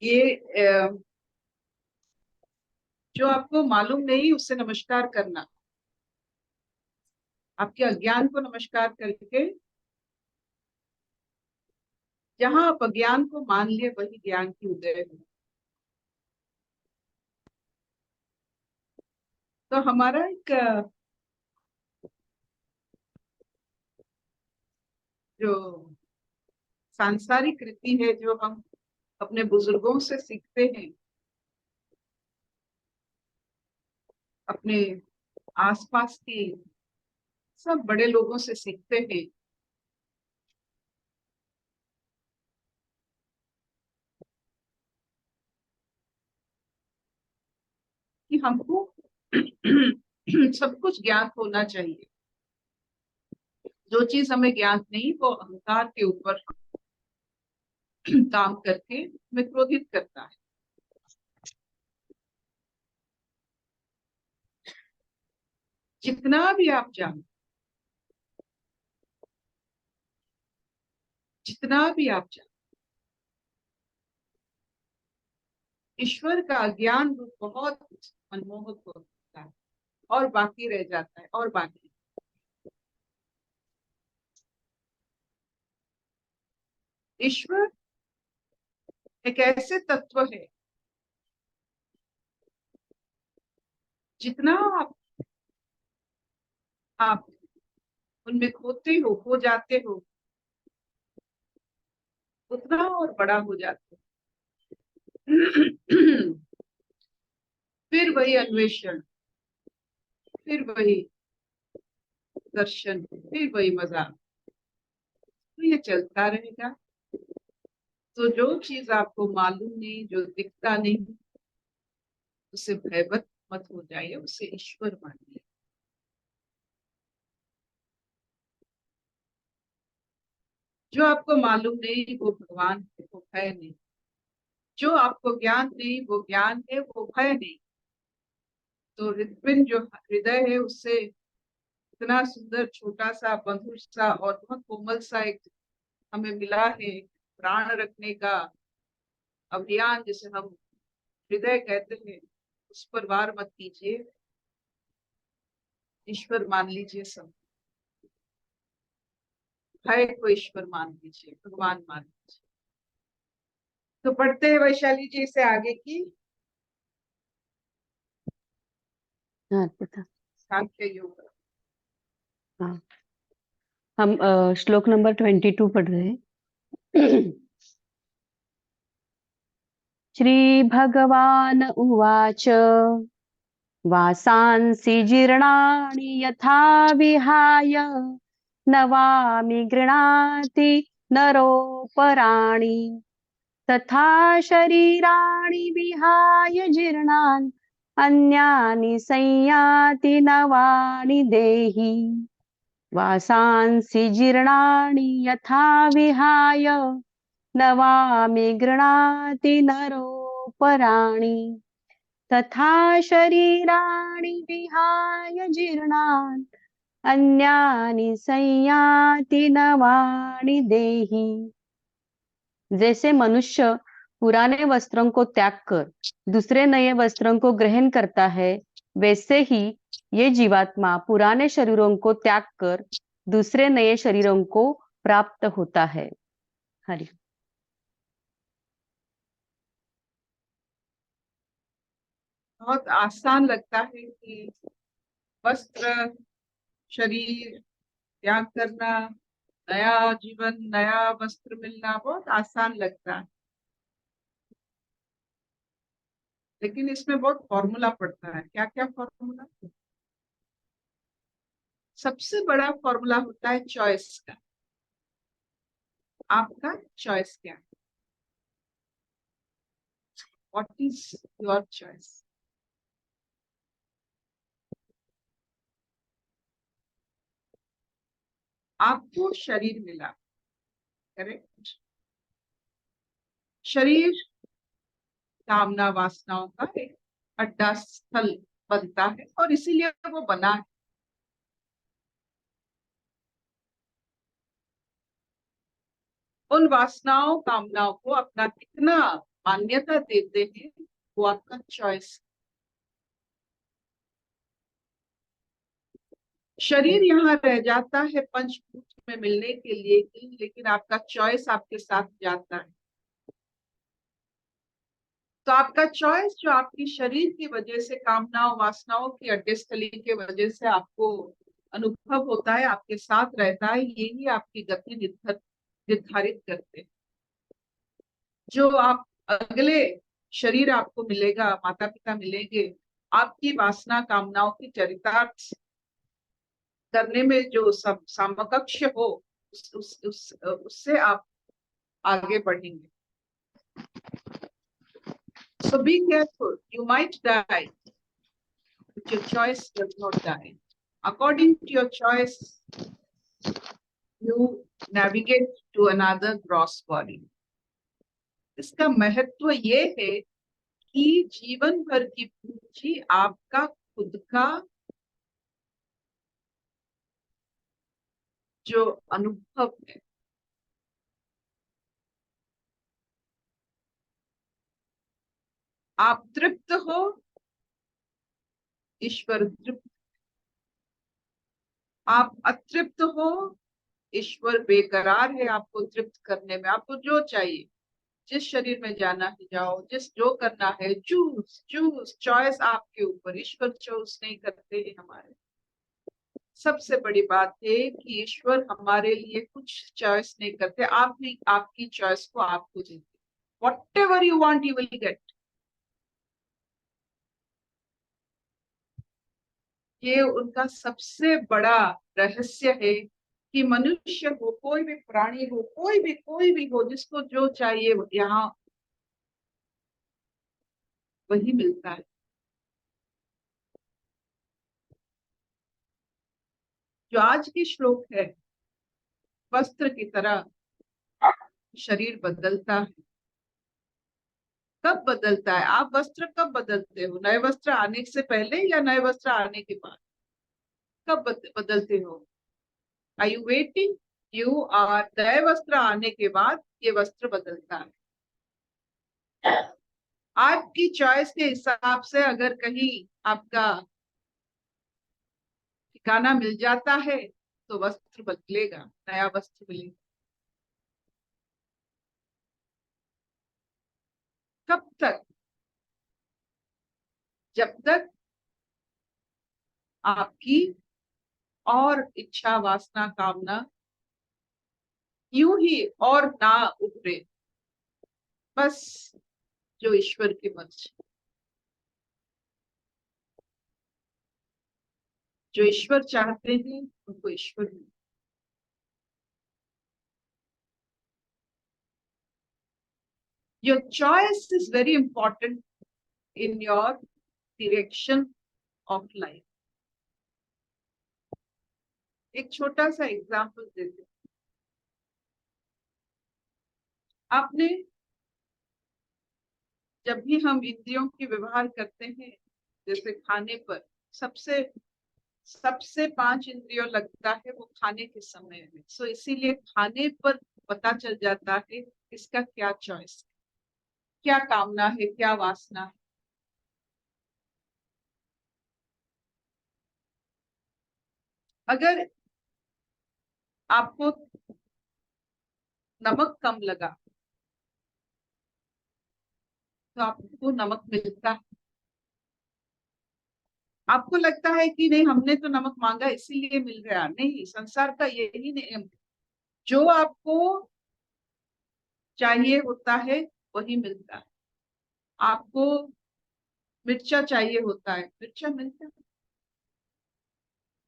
ये जो आपको मालूम नहीं उससे नमस्कार करना, आपके अज्ञान को नमस्कार करके, जहां आप अज्ञान को मान लिए वही ज्ञान की उदय है। तो हमारा एक जो सांसारिक रीति है, जो हम अपने बुजुर्गों से सीखते हैं, अपने आसपास के सब बड़े लोगों से सीखते हैं, कि हमको सब कुछ ज्ञात होना चाहिए। जो चीज हमें ज्ञात नहीं वो अहंकार के ऊपर काम करके हमें क्रोधित करता है। जितना भी आप जानो, जितना भी आप जानो, ईश्वर का ज्ञान रूप बहुत मनमोहक होता है और बाकी रह जाता है, और बाकी। ईश्वर एक ऐसे तत्व है, जितना आप उनमें खोते हो जाते हो, उतना और बड़ा हो जाते हो। फिर वही अन्वेषण, फिर वही दर्शन, फिर वही मजा, तो ये चलता रहेगा। तो जो चीज आपको मालूम नहीं, जो दिखता नहीं, उससे भयभीत मत हो जाइए, उसे ईश्वर मानिए। जो आपको मालूम नहीं वो भगवान है, वो भय नहीं। जो आपको ज्ञान नहीं वो ज्ञान है, वो भय नहीं। तो हृदय, जो हृदय है, उससे इतना सुंदर छोटा सा मधुर सा और बहुत कोमल सा एक हमें मिला है प्राण रखने का अभियान, जिसे हम हृदय कहते हैं। उस पर वार मत कीजिए, ईश्वर मान लीजिए। सब भय को ईश्वर मान लीजिए, भगवान मान लीजिए। तो पढ़ते हैं वैशाली जी से आगे की हाँ पता। सांख्य योग। हाँ, हम श्लोक नंबर 22 पढ़ रहे हैं। श्री भगवान उवाच वासांसि जीर्णानि यथा विहाय नवामि गृह्णाति नरोपराणि तथा शरीराणि विहाय जीर्णानि अन्यानि संयाति नवानि देहि वासांसि जीर्णानि यथा विहाय नवामि गृह्णाति नरोपराणि तथा शरीराणि विहाय जीर्णानि अन्यानि संयाति नवानि देहि। जैसे मनुष्य पुराने वस्त्रों को त्याग कर दूसरे नए वस्त्रों को ग्रहण करता है, वैसे ही ये जीवात्मा पुराने शरीरों को त्याग कर दूसरे नए शरीरों को प्राप्त होता है। हरि। बहुत आसान लगता है कि वस्त्र, शरीर त्याग करना, नया जीवन, नया वस्त्र मिलना बहुत आसान लगता है। लेकिन इसमें बहुत फॉर्मूला पड़ता है। क्या क्या फॉर्मूला? सबसे बड़ा फॉर्मूला होता है चॉइस का। आपका चॉइस क्या है? What is your choice? आपको शरीर मिला, करेक्ट? शरीर कामना वासनाओं का एक अड्डा स्थल बनता है, और इसीलिए वो बना है। उन वासनाओं कामनाओं को अपना कितना मान्यता देते हैं, वो आपका चॉइस। शरीर यहाँ रह जाता है पंचभूत में मिलने के लिए ही, लेकिन आपका चॉइस आपके साथ जाता है। तो आपका चॉइस जो आपकी शरीर की वजह से, कामनाओं वासनाओं की अड्डेस्थली के वजह से आपको अनुभव होता है, आपके साथ रहता है, यही आपकी गति निर्धारित करते हैं। जो आप अगले शरीर आपको मिलेगा, माता पिता मिलेंगे, आपकी वासना कामनाओं की चरितार्थ करने में जो सब समकक्ष हो, उससे आप आगे बढ़ेंगे। So be careful. You might die, but your choice does not die. According to your choice, you navigate to another gross body. इसका महत्व ये है कि जीवन भर की पूंजी आपका खुद का जो अनुभव है, आप तृप्त हो, ईश्वर तृप्त। आप अतृप्त हो, ईश्वर बेकरार है आपको तृप्त करने में। आपको जो चाहिए, जिस शरीर में जाना है जाओ, जिस जो करना है चूज चूज, चॉइस आपके ऊपर। ईश्वर चूज नहीं करते हैं हमारे। सबसे बड़ी बात है कि ईश्वर हमारे लिए कुछ चॉइस नहीं करते, आप भी आपकी चॉइस को आपको देते। Whatever you want you will get. ये उनका सबसे बड़ा रहस्य है कि मनुष्य हो, कोई भी प्राणी हो, कोई भी हो, जिसको जो चाहिए यहाँ वही मिलता है। जो आज की श्लोक है, वस्त्र की तरह शरीर बदलता है। कब बदलता है? आप वस्त्र कब बदलते हो? नए वस्त्र आने से पहले या नए वस्त्र आने के बाद? कब बदलते हो? Are you waiting? You are. नए वस्त्र आने के बाद ये वस्त्र बदलता है। आपकी चॉइस के हिसाब से अगर कहीं आपका ठिकाना मिल जाता है तो वस्त्र बदलेगा, नया वस्त्र मिलेगा। कब तक? जब तक आपकी और इच्छा वासना कामना यूं ही और ना उभरे, बस जो ईश्वर की मर्जी। जो ईश्वर चाहते हैं उनको ईश्वर मिले। Your choice is very important in your direction of life. एक छोटा सा एग्जाम्पल देते हैं। आपने, जब भी हम इंद्रियों की व्यवहार करते हैं, जैसे खाने पर, सबसे सबसे 5 इंद्रियों लगता है वो खाने के समय में। सो इसीलिए खाने पर पता चल जाता है इसका क्या चॉइस है, क्या कामना है, क्या वासना है। अगर आपको नमक कम लगा तो आपको नमक मिलता है। आपको लगता है कि नहीं, हमने तो नमक मांगा इसीलिए मिल रहा। नहीं, संसार का यही नियम है। जो आपको चाहिए होता है वही मिलता है। आपको मिर्चा चाहिए होता है, मिर्चा मिलता है।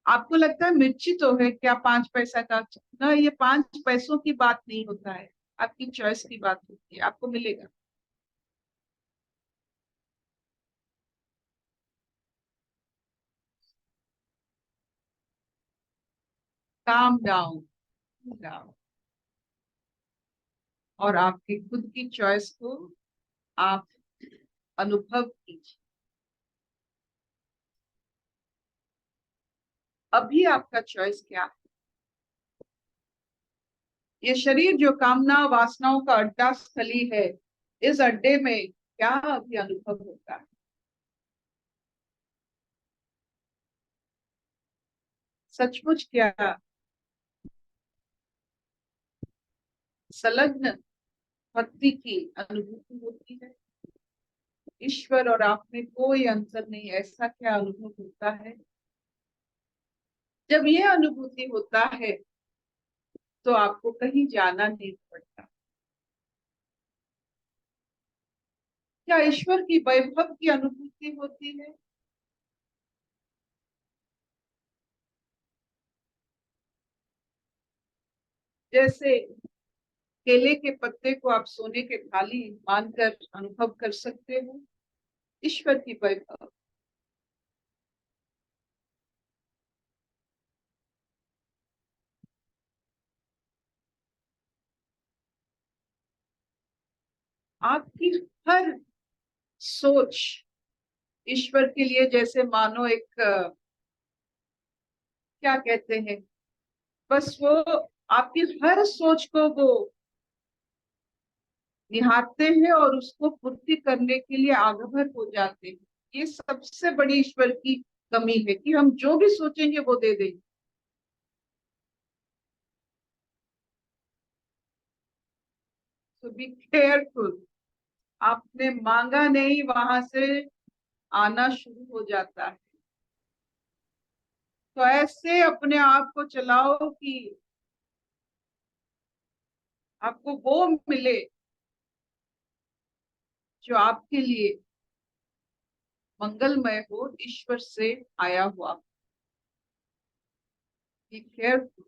आपको लगता है मिर्ची तो है क्या 5 पैसा का, ना, ये 5 पैसों की बात नहीं होता है, आपकी चॉइस की बात होती है, आपको मिलेगा। काम डाउन डाउन, और आपकी खुद की चॉइस को आप अनुभव कीजिए। अभी आपका चॉइस क्या है? ये शरीर जो कामना वासनाओं का अड्डा स्थली है, इस अड्डे में क्या अभी अनुभव होता है? सचमुच क्या संलग्न भक्ति की अनुभूति होती है? ईश्वर और आप में कोई अंतर नहीं, ऐसा क्या अनुभव होता है? जब ये अनुभूति होता है तो आपको कहीं जाना नहीं पड़ता। क्या ईश्वर की वैभव की अनुभूति होती है? जैसे केले के पत्ते को आप सोने के थाली मानकर अनुभव कर सकते हो, ईश्वर की वैभव। आपकी हर सोच ईश्वर के लिए जैसे मानो एक क्या कहते हैं, बस वो आपकी हर सोच को वो निहारते हैं और उसको पूर्ति करने के लिए आगभर हो जाते हैं। ये सबसे बड़ी ईश्वर की कमी है कि हम जो भी सोचेंगे वो दे देंगे। तो बी केयरफुल, आपने मांगा नहीं, वहां से आना शुरू हो जाता है। तो ऐसे अपने आप को चलाओ कि आपको वो मिले जो आपके लिए मंगलमय हो, ईश्वर से आया हुआ। Be careful.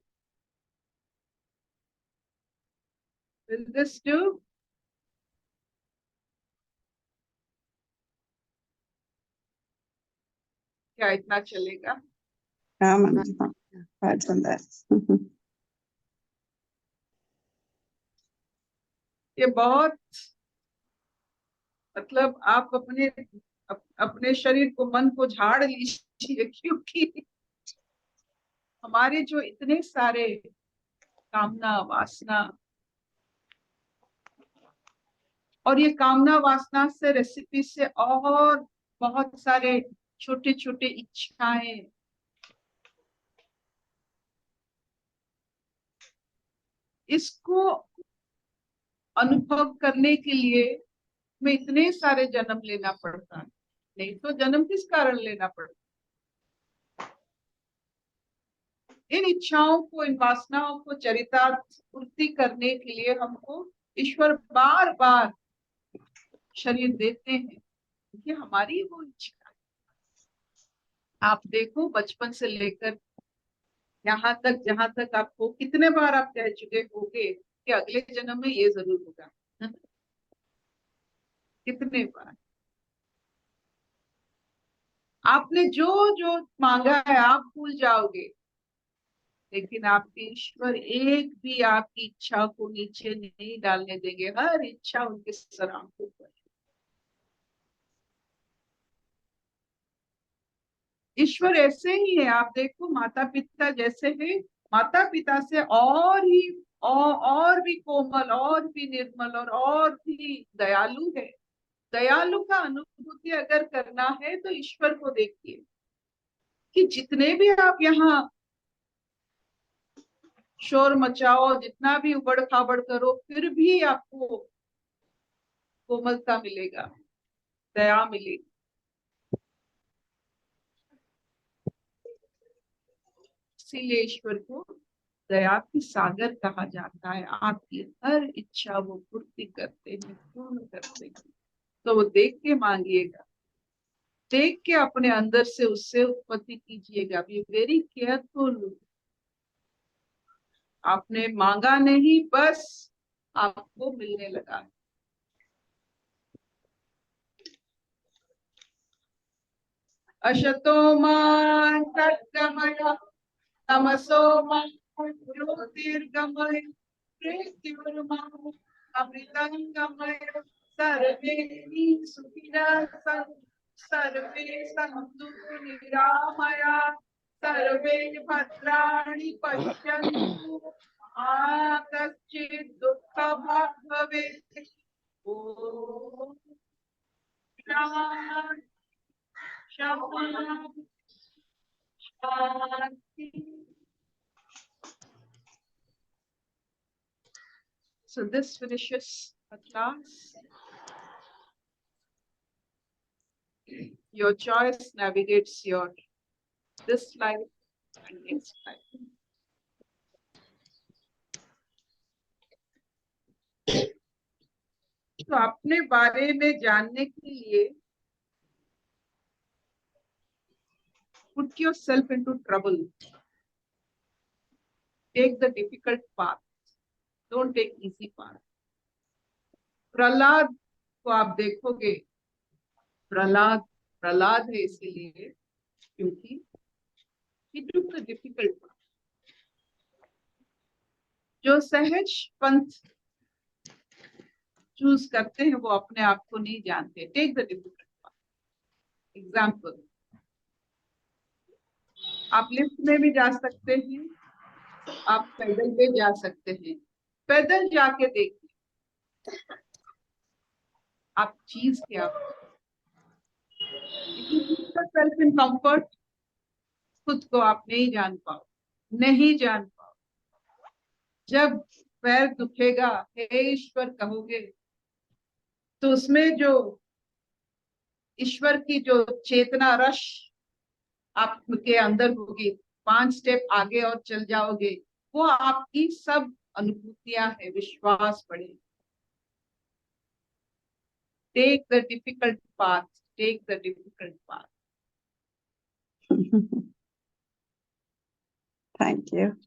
Will this do? क्या इतना चलेगा? हाँ मानो जी, हाँ बहुत सुंदर। ये बहुत मतलब आप अपने शरीर को, मन को झाड़ लीजिए, क्योंकि हमारे जो इतने सारे कामना वासना, और ये कामना वासना से रेसिपी से और बहुत सारे छोटे छोटे इच्छाएं, इसको अनुभव करने के लिए में इतने सारे जन्म लेना पड़ता है। नहीं तो जन्म किस कारण लेना पड़ता? इन इच्छाओं को, इन वासनाओं को चरितार्थ पूर्ति करने के लिए हमको ईश्वर बार बार शरीर देते हैं, ये हमारी वो इच्छा है। आप देखो बचपन से लेकर यहाँ तक, जहां तक आपको कितने बार आप कह चुके होंगे कि अगले जन्म में ये जरूर होगा। कितने बार आपने जो जो मांगा है आप भूल जाओगे, लेकिन आपके ईश्वर एक भी आपकी इच्छा को नीचे नहीं डालने देंगे, हर इच्छा उनके सर आंखों पर। ईश्वर ऐसे ही है। आप देखो माता पिता जैसे है, माता पिता से और ही और भी कोमल, और भी निर्मल, और भी दयालु है। दयालु का अनुभूति अगर करना है तो ईश्वर को देखिए कि जितने भी आप यहाँ शोर मचाओ, जितना भी उबड़ खाबड़ करो, फिर भी आपको कोमलता मिलेगा, दया मिलेगी। इसीलिए ईश्वर को दया की सागर कहा जाता है। आपकी हर इच्छा वो पूर्ति करते हैं, पूर्ण करते हैं। तो वो देख के मांगिएगा, देख के अपने अंदर से उससे उत्पत्ति कीजिएगा। Be very careful. आपने मांगा नहीं, बस आपको मिलने लगा। अशतो मा तद्गमय तमसो मा ज्योतिर्गमय मृत्युर्मा अमृतंगमय। सर्वे सुखिनः सन्तु, सर्वे सन्तु निरामया, सर्वे भद्राणि पश्यन्तु कश्चित् दुःखभाग् भवेत्। ॐ शान्ति शान्ति। So this finishes the class. Your choice navigates your this life and next life. तो अपने बारे में जानने के लिए put yourself into trouble. Take the difficult path. Don't take easy path. Prahlad को आप देखोगे, प्रहलाद प्रहलाद है इसीलिए क्योंकि he took the difficult path. जो सहज पंथ चूज करते हैं वो अपने आप को नहीं जानते. Take the difficult path. Example, आप लिफ्ट में भी जा सकते हैं, आप पैदल भी जा सकते हैं. पैदल जाके देखिए आप चीज क्या सेल्फ इन कंफर्ट. खुद को आप नहीं जान पाओ, नहीं जान पाओ. जब पैर दुखेगा हे ईश्वर कहोगे तो उसमें जो ईश्वर की जो चेतना रश आपके अंदर होगी, 5 स्टेप आगे और चल जाओगे, वो आपकी सब अनुभूतियां है. विश्वास बढ़े. Take the difficult path. Take the difficult path. Thank you.